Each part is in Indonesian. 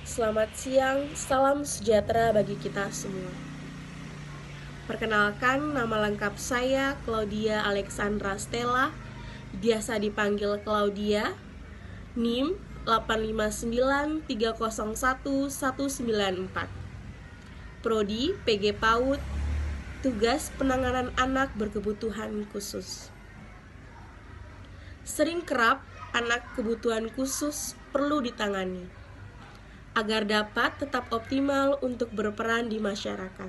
Selamat siang, salam sejahtera bagi kita semua. Perkenalkan, nama lengkap saya Claudia Alexandra Stella, biasa dipanggil Claudia, NIM 859301194. Prodi PG PAUD, tugas penanganan anak berkebutuhan khusus. Sering kerap anak kebutuhan khusus perlu ditangani agar dapat tetap optimal untuk berperan di masyarakat.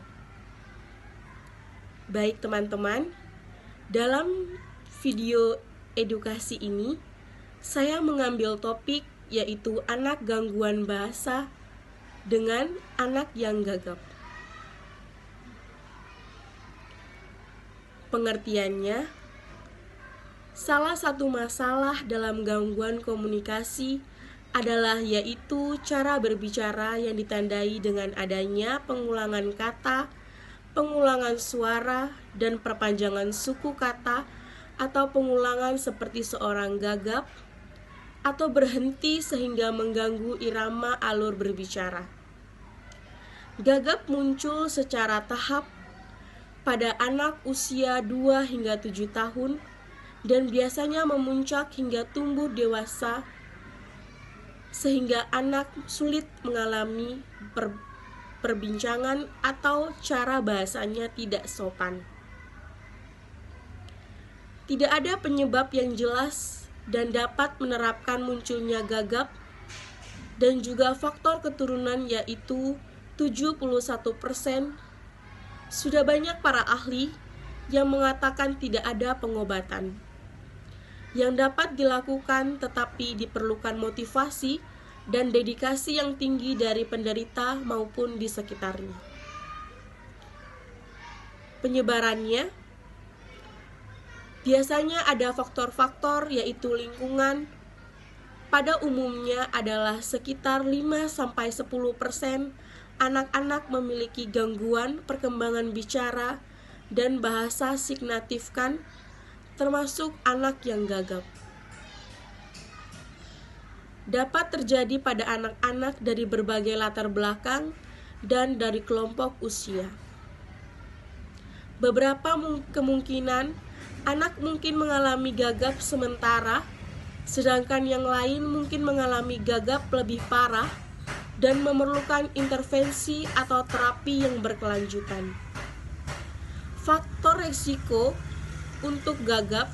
Baik teman-teman, dalam video edukasi ini, saya mengambil topik yaitu anak gangguan bahasa dengan anak yang gagap. Pengertiannya, salah satu masalah dalam gangguan komunikasi adalah yaitu cara berbicara yang ditandai dengan adanya pengulangan kata, pengulangan suara, dan perpanjangan suku kata atau pengulangan seperti seorang gagap atau berhenti sehingga mengganggu irama alur berbicara. Gagap muncul secara tahap pada anak usia 2 hingga 7 tahun dan biasanya memuncak hingga tumbuh dewasa sehingga anak sulit mengalami perbincangan atau cara bahasanya tidak sopan. Tidak ada penyebab yang jelas dan dapat menerapkan munculnya gagap dan juga faktor keturunan yaitu 71%. Sudah banyak para ahli yang mengatakan tidak ada pengobatan yang dapat dilakukan, tetapi diperlukan motivasi dan dedikasi yang tinggi dari penderita maupun di sekitarnya. Penyebarannya biasanya ada faktor-faktor yaitu lingkungan. Pada umumnya adalah sekitar 5-10% anak-anak memiliki gangguan perkembangan bicara dan bahasa signifikan, termasuk anak yang gagap. Dapat terjadi pada anak-anak dari berbagai latar belakang dan dari kelompok usia. Beberapa kemungkinan anak mungkin mengalami gagap sementara, sedangkan yang lain mungkin mengalami gagap lebih parah dan memerlukan intervensi atau terapi yang berkelanjutan. Faktor risiko untuk gagap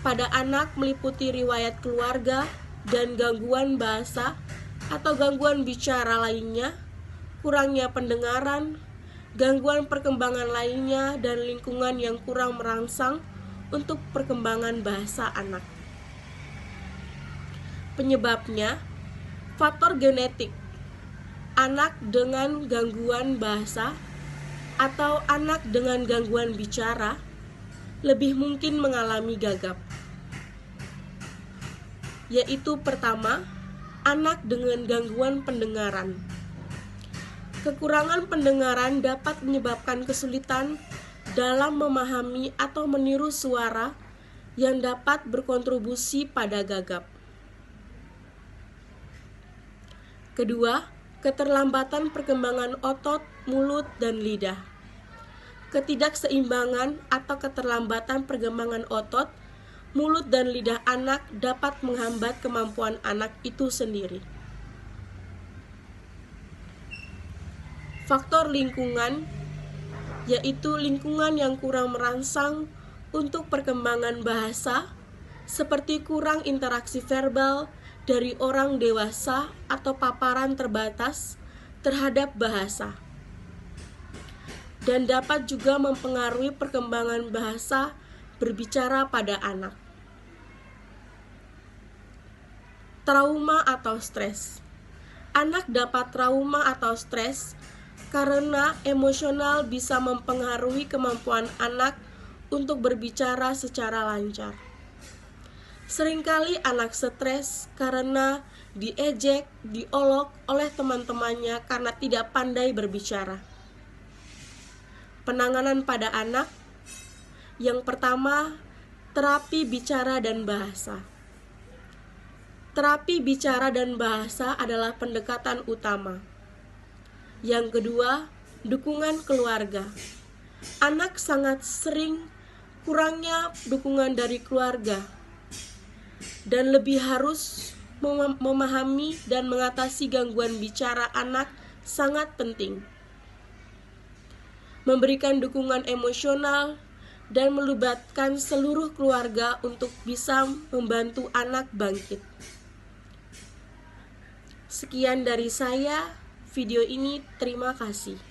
pada anak meliputi riwayat keluarga dan gangguan bahasa atau gangguan bicara lainnya, kurangnya pendengaran, gangguan perkembangan lainnya, dan lingkungan yang kurang merangsang untuk perkembangan bahasa anak. Penyebabnya, faktor genetik, anak dengan gangguan bahasa atau anak dengan gangguan bicara lebih mungkin mengalami gagap, yaitu pertama, anak dengan gangguan pendengaran. Kekurangan pendengaran dapat menyebabkan kesulitan dalam memahami atau meniru suara yang dapat berkontribusi pada gagap. Kedua, keterlambatan perkembangan otot, mulut, dan lidah. Ketidakseimbangan atau keterlambatan perkembangan otot, mulut, dan lidah anak dapat menghambat kemampuan anak itu sendiri. Faktor lingkungan, yaitu lingkungan yang kurang merangsang untuk perkembangan bahasa, seperti kurang interaksi verbal dari orang dewasa atau paparan terbatas terhadap bahasa, dan dapat juga mempengaruhi perkembangan bahasa berbicara pada anak. Trauma atau stres. Anak dapat trauma atau stres karena emosional bisa mempengaruhi kemampuan anak untuk berbicara secara lancar. Seringkali anak stres karena diejek, diolok oleh teman-temannya karena tidak pandai berbicara. Penanganan pada anak. Yang pertama, terapi bicara dan bahasa. Terapi bicara dan bahasa adalah pendekatan utama. Yang kedua, dukungan keluarga. Anak sangat sering kurangnya dukungan dari keluarga dan lebih harus memahami dan mengatasi gangguan bicara anak sangat penting. Memberikan dukungan emosional dan melibatkan seluruh keluarga untuk bisa membantu anak bangkit. Sekian dari saya, video ini, terima kasih.